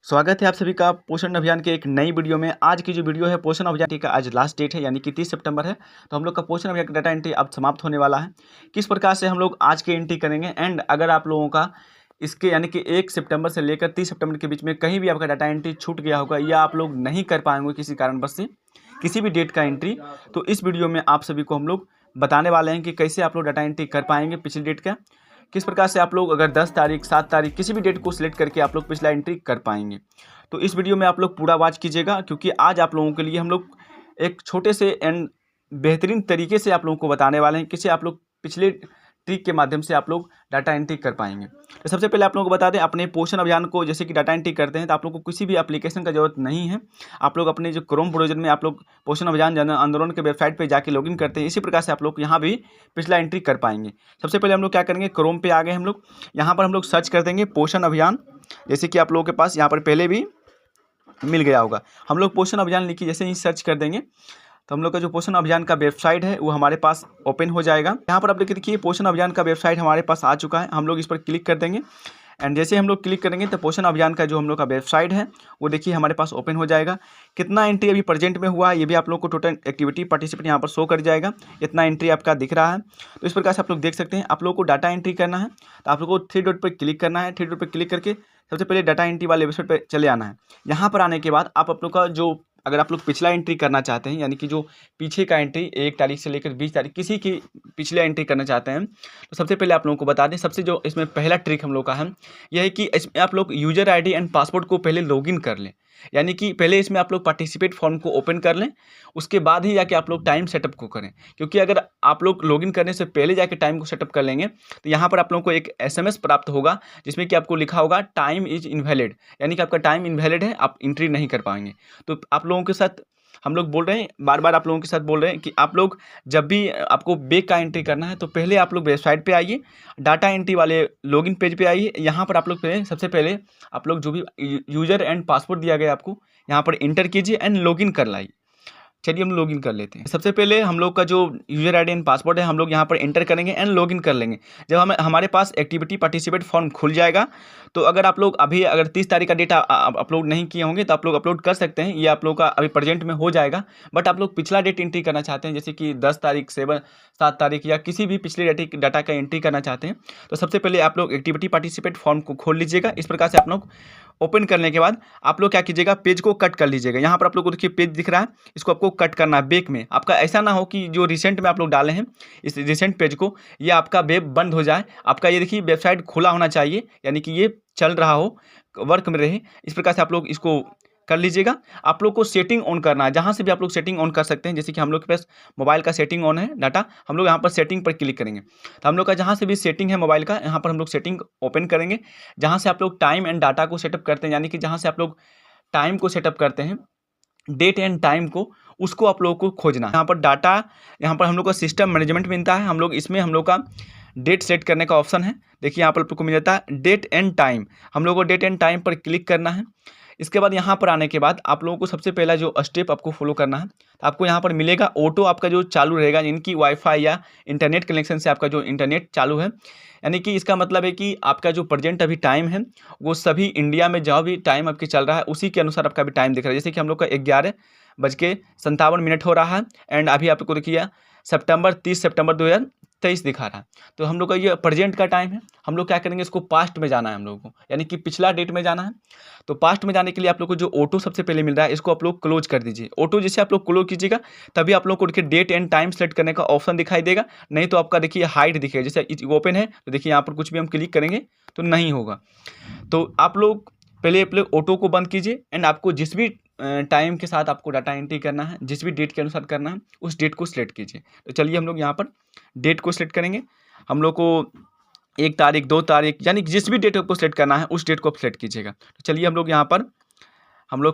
स्वागत है आप सभी का पोषण अभियान के एक नई वीडियो में। आज की जो वीडियो है पोषण अभियान का आज लास्ट डेट है यानी कि 30 सितंबर है। तो हम लोग का पोषण अभियान का डाटा एंट्री अब समाप्त होने वाला है। किस प्रकार से हम लोग आज के एंट्री करेंगे एंड अगर आप लोगों का इसके यानी कि 1 सितंबर से लेकर 30 सितंबर के बीच में कहीं भी आपका डाटा एंट्री छूट गया होगा या आप लोग नहीं कर पाएंगे किसी कारणवश से किसी भी डेट का एंट्री, तो इस वीडियो में आप सभी को हम लोग बताने वाले हैं कि कैसे आप लोग डाटा एंट्री कर पाएंगे पिछली डेट का, किस प्रकार से आप लोग अगर 10 तारीख 7 तारीख किसी भी डेट को सिलेक्ट करके आप लोग पिछला एंट्री कर पाएंगे। तो इस वीडियो में आप लोग पूरा वॉच कीजिएगा क्योंकि आज आप लोगों के लिए हम लोग एक छोटे से एंड बेहतरीन तरीके से आप लोगों को बताने वाले हैं कैसे आप लोग पिछले ट्रिक के माध्यम से आप लोग डाटा एंट्री कर पाएंगे। तो सबसे पहले आप लोगों को बता दें, अपने पोषण अभियान को जैसे कि डाटा एंट्री करते हैं तो आप लोग को किसी भी एप्लीकेशन का जरूरत नहीं है। आप लोग अपने जो क्रोम ब्राउज़र में आप लोग पोषण अभियान जन आंदोलन के वेबसाइट पे जाके लॉगिन करते हैं, इसी प्रकार से आप लोग यहाँ भी पिछला एंट्री कर पाएंगे। सबसे पहले हम लोग क्या करेंगे, क्रोम पे आ गए हम लोग, यहाँ पर हम लोग सर्च कर देंगे पोषण अभियान। जैसे कि आप लोगों के पास यहाँ पर पहले भी मिल गया होगा, हम लोग पोषण अभियान लिखिए जैसे ही सर्च कर देंगे तो हम लोग का जो पोषण अभियान का वेबसाइट है वो हमारे पास ओपन हो जाएगा। यहाँ पर आप देखिए पोषण अभियान का वेबसाइट हमारे पास आ चुका है। हम लोग इस पर क्लिक कर देंगे एंड जैसे हम लोग क्लिक करेंगे तो पोषण अभियान का जो हम लोग का वेबसाइट है वो देखिए हमारे पास ओपन हो जाएगा। कितना एंट्री अभी प्रेजेंट में हुआ है ये भी आप लोग को टोटल एक्टिविटी पार्टिसिपेट यहाँ पर शो कर जाएगा, इतना एंट्री आपका दिख रहा है। तो इस प्रकार से आप लोग देख सकते हैं। आप लोग को डाटा एंट्री करना है तो आप लोग को 3 डॉट पर क्लिक करना है। 3 डॉट पर क्लिक करके सबसे पहले डाटा एंट्री वाले वेबसाइट पर चले आना है। यहाँ पर आने के बाद आप लोग का जो अगर आप लोग पिछला एंट्री करना चाहते हैं यानी कि जो पीछे का एंट्री 1 तारीख से लेकर 20 तारीख किसी की पिछले एंट्री करना चाहते हैं तो सबसे पहले आप लोगों को बता दें, सबसे जो इसमें पहला ट्रिक हम लोग का है यह है कि इसमें आप लोग यूजर आईडी एंड पासवर्ड को पहले लॉगिन कर लें। यानी कि पहले इसमें आप लोग पार्टिसिपेट फॉर्म को ओपन कर लें, उसके बाद ही जाके आप लोग टाइम सेटअप को करें। क्योंकि अगर आप लोग लॉगिन करने से पहले जाके टाइम को सेटअप कर लेंगे तो यहाँ पर आप लोगों को एक SMS प्राप्त होगा जिसमें कि आपको लिखा होगा टाइम इज इनवैलिड, यानी कि आपका टाइम इनवैलिड है, आप एंट्री नहीं कर पाएंगे। तो आप लोगों के साथ हम लोग बोल रहे हैं, बार बार आप लोगों के साथ बोल रहे हैं कि आप लोग जब भी आपको बैक का एंट्री करना है तो पहले आप लोग वेबसाइट पे आइए, डाटा एंट्री वाले लॉगिन पेज पे आइए। यहाँ पर आप लोग सबसे पहले आप लोग जो भी यूजर एंड पासवर्ड दिया गया आपको यहाँ पर इंटर कीजिए एंड लॉगिन कर लाइए। चलिए हम लॉगिन कर लेते हैं। सबसे पहले हम लोग का जो यूजर आईडी एंड पासवर्ड है हम लोग यहाँ पर एंटर करेंगे एंड लॉगिन कर लेंगे। जब हमारे पास एक्टिविटी पार्टिसिपेट फॉर्म खुल जाएगा तो अगर आप लोग अभी अगर 30 तारीख का डेटा अपलोड नहीं किए होंगे तो आप लोग अपलोड कर सकते हैं, ये आप लोग का अभी प्रेजेंट में हो जाएगा। बट आप लोग पिछला डेट एंट्री करना चाहते हैं जैसे कि 10 तारीख 7 तारीख या किसी भी पिछले डाटा का एंट्री करना चाहते हैं तो सबसे पहले आप लोग एक्टिविटी पार्टिसिपेट फॉर्म को खोल लीजिएगा। इस प्रकार से आप लोग ओपन करने के बाद आप लोग क्या कीजिएगा, पेज को कट कर लीजिएगा। यहाँ पर आप लोग को देखिए पेज दिख रहा है, इसको आपको कट करना है बैक में। आपका ऐसा ना हो कि जो रिसेंट में आप लोग डाले हैं इस रिसेंट पेज को ये आपका वेब बंद हो जाए। आपका ये देखिए वेबसाइट खुला होना चाहिए यानी कि ये चल रहा हो, वर्क में रहे। इस प्रकार से आप लोग इसको कर लीजिएगा। आप लोग को सेटिंग ऑन करना है, जहाँ से भी आप लोग सेटिंग ऑन कर सकते हैं। जैसे कि हम लोग के पास मोबाइल का सेटिंग ऑन है डाटा, हम लोग यहाँ पर सेटिंग पर क्लिक करेंगे तो हम लोग का जहाँ से भी सेटिंग है मोबाइल का यहाँ पर हम लोग सेटिंग ओपन करेंगे। जहाँ से आप लोग टाइम एंड डाटा को सेटअप करते हैं यानी कि जहाँ से आप लोग टाइम को सेटअप करते हैं, डेट एंड टाइम को, उसको आप लोगों को खोजना है। यहाँ पर डाटा, यहाँ पर हम लोग का सिस्टम मैनेजमेंट मिलता है। हम लोग इसमें हम लोग का डेट सेट करने का ऑप्शन है। देखिए यहाँ पर आप लोग को मिल जाता है डेट एंड टाइम, हम लोग को डेट एंड टाइम पर क्लिक करना है। इसके बाद यहाँ पर आने के बाद आप लोगों को सबसे पहला जो स्टेप आपको फॉलो करना है, तो आपको यहाँ पर मिलेगा ऑटो आपका जो चालू रहेगा, इनकी वाईफाई या इंटरनेट कनेक्शन से आपका जो इंटरनेट चालू है। यानी कि इसका मतलब है कि आपका जो प्रेजेंट अभी टाइम है वो सभी इंडिया में जहाँ भी टाइम आपके चल रहा है उसी के अनुसार आपका भी टाइम दिख रहा है। जैसे कि हम लोग का 11:57 हो रहा है एंड अभी आपको देखिए 30 सितंबर 2023 दिखा रहा है। तो हम लोग का ये प्रेजेंट का टाइम है। हम लोग क्या करेंगे, इसको पास्ट में जाना है हम लोगों को, यानी कि पिछला डेट में जाना है। तो पास्ट में जाने के लिए आप लोग को जो ऑटो सबसे पहले मिल रहा है इसको आप लोग क्लोज कर दीजिए। ऑटो जैसे आप लोग क्लोज कीजिएगा तभी आप लोग को देखिए डेट एंड टाइम सेलेक्ट करने का ऑप्शन दिखाई देगा, नहीं तो आपका देखिए हाइड दिखेगा। जैसे ओपन है तो देखिए यहाँ पर कुछ भी हम क्लिक करेंगे तो नहीं होगा। तो आप लोग पहले ऑटो को बंद कीजिए एंड आपको जिस भी टाइम के साथ आपको डाटा एंट्री करना है, जिस भी डेट के अनुसार करना है, उस डेट को सिलेक्ट कीजिए। तो चलिए हम लोग यहाँ पर डेट को सिलेक्ट करेंगे। हम लोग को 1 तारीख 2 तारीख यानी जिस भी डेट आपको सिलेक्ट करना है उस डेट को आप सिलेक्ट कीजिएगा। तो चलिए हम लोग यहाँ पर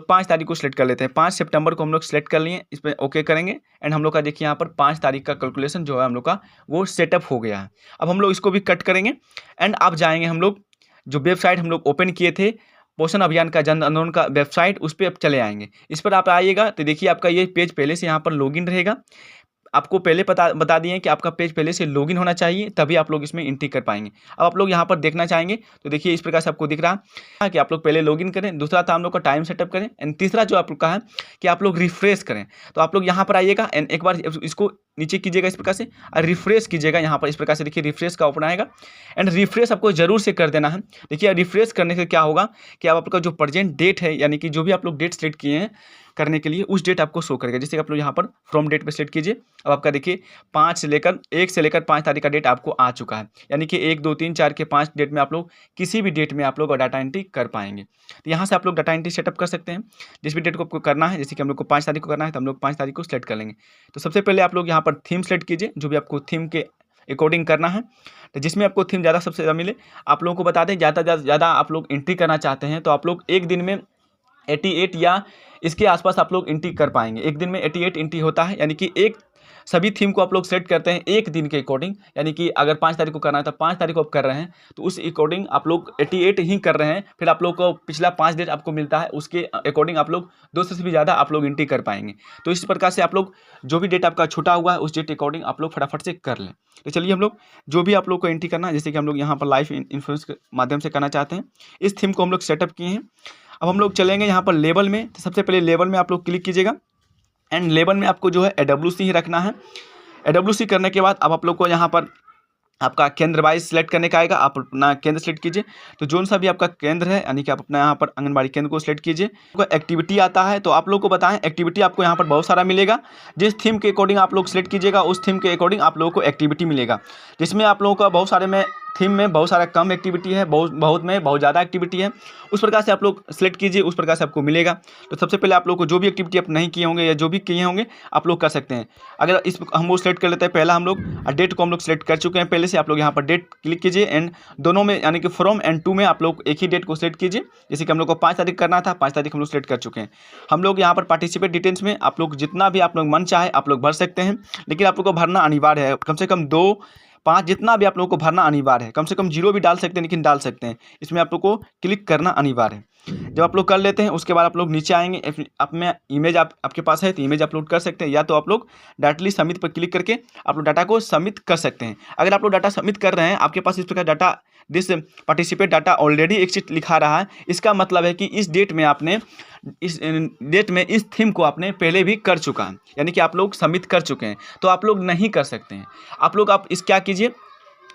5 तारीख को सिलेक्ट कर लेते हैं। 5 सितंबर को हम लोग सिलेक्ट कर लिए, इस पर ओके करेंगे एंड हम लोग का देखिए यहाँ पर 5 तारीख का कैलकुलेशन जो है हम लोग का वो सेटअप हो गया है। अब हम लोग इसको भी कट करेंगे एंड अब जाएंगे हम लोग जो वेबसाइट हम लोग ओपन किए थे पोषण अभियान का जन आंदोलन का वेबसाइट, उस पर आप चले आएंगे। इस पर आप आइएगा तो देखिए आपका ये पेज पहले से यहाँ पर लॉगिन रहेगा। आपको पहले बता दिए हैं कि आपका पेज पहले से लॉगिन होना चाहिए, तभी आप लोग इसमें एंट्री कर पाएंगे। अब आप लोग यहाँ पर देखना चाहेंगे तो देखिए इस प्रकार से आपको दिख रहा है कि आप लोग पहले लॉगिन करें, दूसरा था हम लोग का टाइम सेटअप करें, एंड तीसरा जो आप लोग का है कि आप लोग रिफ्रेश करें। तो आप लोग यहाँ पर आइएगा एंड एक बार इसको नीचे कीजिएगा इस प्रकार से और रिफ्रेश कीजिएगा। यहाँ पर इस प्रकार से देखिए रिफ्रेश का ऑप्शन आएगा एंड रिफ्रेश आपको जरूर से कर देना है। देखिए रिफ्रेश करने से क्या होगा कि आपका जो प्रेजेंट डेट है, यानी कि जो भी आप लोग डेट सेलेक्ट किए हैं करने के लिए, उस डेट आपको शो करेगा। जैसे आप लोग यहाँ पर फ्रॉम डेट पे सेलेक्ट कीजिए। अब आपका देखिए 1 से लेकर 5 तारीख का डेट आपको आ चुका है, यानी कि 1, 2, 3, 4 के 5 डेट में आप लोग किसी भी डेट में आप लोग डाटा एंट्री कर पाएंगे। तो यहाँ से आप लोग डाटा एंट्री सेटअप कर सकते हैं जिस भी डेट को आपको करना है। जैसे कि हम लोग को 5 तारीख को करना है तो हम लोग 5 तारीख को सेलेक्ट कर लेंगे। तो सबसे पहले आप लोग यहाँ पर थीम सेलेक्ट कीजिए, जो भी आपको थीम के अकॉर्डिंग करना है। तो जिसमें आपको थीम ज़्यादा सबसे ज़्यादा मिले, आप लोगों को बता दें ज़्यादा आप लोग एंट्री करना चाहते हैं तो आप लोग एक दिन में 88 या इसके आसपास आप लोग एंट्री कर पाएंगे। एक दिन में 88 एंट्री होता है, यानी कि एक सभी थीम को आप लोग सेलेक्ट करते हैं एक दिन के अकॉर्डिंग, यानी कि अगर 5 तारीख को करना है तो 5 तारीख को आप कर रहे हैं तो उस अकॉर्डिंग आप लोग 88 ही कर रहे हैं। फिर आप लोग को पिछला 5 डेट आपको मिलता है, उसके अकॉर्डिंग आप लोग 200 से भी ज़्यादा आप लोग एंट्री कर पाएंगे। तो इस प्रकार से आप लोग जो भी डेट आपका छूटा हुआ है उस डेट के अकॉर्डिंग आप लोग फटाफट से कर लें। तो चलिए हम लोग जो भी आप लोग को एंट्री करना है, जैसे कि हम लोग यहाँ पर लाइव इन्फ्लुएंस के माध्यम से करना चाहते हैं, इस थीम को हम लोग सेटअप किए हैं। अब हम लोग चलेंगे यहाँ पर लेबल में। तो सबसे पहले लेबल में आप लोग क्लिक कीजिएगा एंड लेबल में आपको जो है AWC ही रखना है। AWC करने के बाद अब आप लोग को यहाँ पर आपका केंद्र वाइज सेलेक्ट करने का आएगा। आप अपना केंद्र सेलेक्ट कीजिए, तो जोन सा भी आपका केंद्र है, यानी कि आप अपना यहाँ पर आंगनबाड़ी केंद्र को सेलेक्ट कीजिए। आपको एक्टिविटी आता है तो आप लोग को बताएं, एक्टिविटी आपको यहाँ पर बहुत सारा मिलेगा। जिस थीम के अकॉर्डिंग आप लोग सेलेक्ट कीजिएगा उस थीम के अकॉर्डिंग आप लोगों को एक्टिविटी मिलेगा, जिसमें आप लोगों का बहुत सारे में थीम में बहुत सारा कम एक्टिविटी है, बहुत में बहुत ज़्यादा एक्टिविटी है। उस प्रकार से आप लोग सेलेक्ट कीजिए, उस प्रकार से आपको मिलेगा। तो सबसे पहले आप लोग को जो भी एक्टिविटी आप नहीं किए होंगे या जो भी किए होंगे आप लोग कर सकते हैं। अगर इस हम वो सेलेक्ट कर लेते हैं, पहला हम लोग डेट को हम लोग सेलेक्ट कर चुके हैं पहले से। आप लोग यहाँ पर डेट क्लिक कीजिए एंड दोनों में, यानी कि फ्रॉम एंड टू में आप लोग एक ही डेट को सेलेक्ट कीजिए। जैसे कि हम लोग को 5 तारीख करना था, 5 तारीख हम लोग सेलेक्ट कर चुके हैं। हम लोग यहाँ पर पार्टिसिपेट डिटेल्स में आप लोग जितना भी आप लोग मन चाहे आप लोग भर सकते हैं, लेकिन आप लोग को भरना अनिवार्य है। कम से कम 2, 5 जितना भी आप लोगों को भरना अनिवार्य है। कम से कम 0 भी डाल सकते हैं, लेकिन डाल सकते हैं। इसमें आप लोग को क्लिक करना अनिवार्य है। जब आप लोग कर लेते हैं उसके बाद आप लोग नीचे आएंगे। अपने इमेज आपके पास है तो इमेज अपलोड कर सकते हैं, या तो आप लोग डायरेक्टली सबमिट पर क्लिक करके आप लोग डाटा को सबमिट कर सकते हैं। अगर आप लोग डाटा सबमिट कर रहे हैं, आपके पास इस प्रकार data this participate data already exist लिखा रहा है, इसका मतलब है कि इस डेट में आपने इस थीम को आपने पहले भी कर चुका है, यानी कि आप लोग सबमिट कर चुके हैं। तो आप लोग नहीं कर सकते हैं। आप इस क्या कीजिए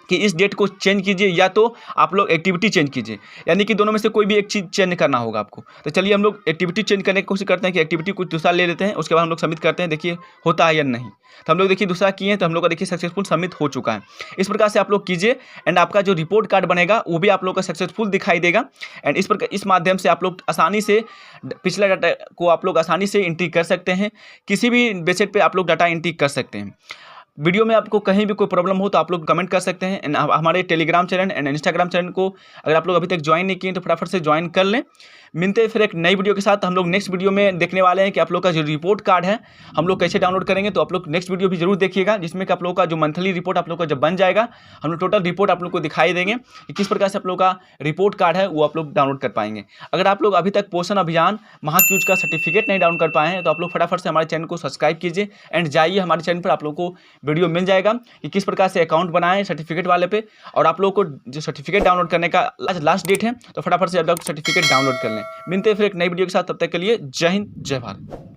कि इस डेट को चेंज कीजिए, या तो आप लोग एक्टिविटी चेंज कीजिए, यानी कि दोनों में से कोई भी एक चीज़ चेंज करना होगा आपको। तो चलिए हम लोग एक्टिविटी चेंज करने की कोशिश करते हैं कि एक्टिविटी कुछ दूसरा ले लेते हैं, उसके बाद हम लोग सबमिट करते हैं, देखिए होता है या नहीं। तो हम लोग देखिए दूसरा किए हैं तो हम लोग का देखिए सक्सेसफुल सबमिट हो चुका है। इस प्रकार से आप लोग कीजिए एंड आपका जो रिपोर्ट कार्ड बनेगा वो भी आप लोग का सक्सेसफुल दिखाई देगा। एंड इस माध्यम से आप लोग आसानी से पिछला डाटा को आप लोग आसानी से एंट्री कर सकते हैं। किसी भी वेबसाइट पर आप लोग डाटा एंट्री कर सकते हैं। वीडियो में आपको कहीं भी कोई प्रॉब्लम हो तो आप लोग कमेंट कर सकते हैं। एंड हमारे Telegram channel and Instagram channel को अगर आप लोग अभी तक ज्वाइन नहीं किए तो फटाफट से ज्वाइन कर लें। मिलते हैं फिर एक नई वीडियो के साथ। हम लोग नेक्स्ट वीडियो में देखने वाले हैं कि आप लोग का जो रिपोर्ट कार्ड है हम लोग कैसे डाउनलोड करेंगे। तो आप लोग नेक्स्ट वीडियो भी जरूर देखिएगा, जिसमें कि आप लोग का जो मंथली रिपोर्ट आप लोग का जब बन जाएगा, हम लोग टोटल रिपोर्ट आप लोग को दिखाई देंगे कि किस प्रकार से आप लोग का रिपोर्ट कार्ड है वो आप लोग डाउनलोड कर पाएंगे। अगर आप लोग अभी तक पोषण अभियान महाक्यूज का सर्टिफिकेट नहीं डाउनलोड कर पाए हैं तो आप लोग फटाफट से हमारे चैनल को सब्सक्राइब कीजिए एंड जाइए हमारे चैनल पर। आप लोग को वीडियो मिल जाएगा कि किस प्रकार से अकाउंट बनाएं सर्टिफिकेट वाले पे, और आप लोग को जो सर्टिफिकेट डाउनलोड करने का लास्ट डेट है तो फटाफट से आप लोग सर्टिफिकेट डाउनलोड कर लें। मिलते हैं फिर एक नई वीडियो के साथ, तब तक के लिए जय हिंद जय भारत।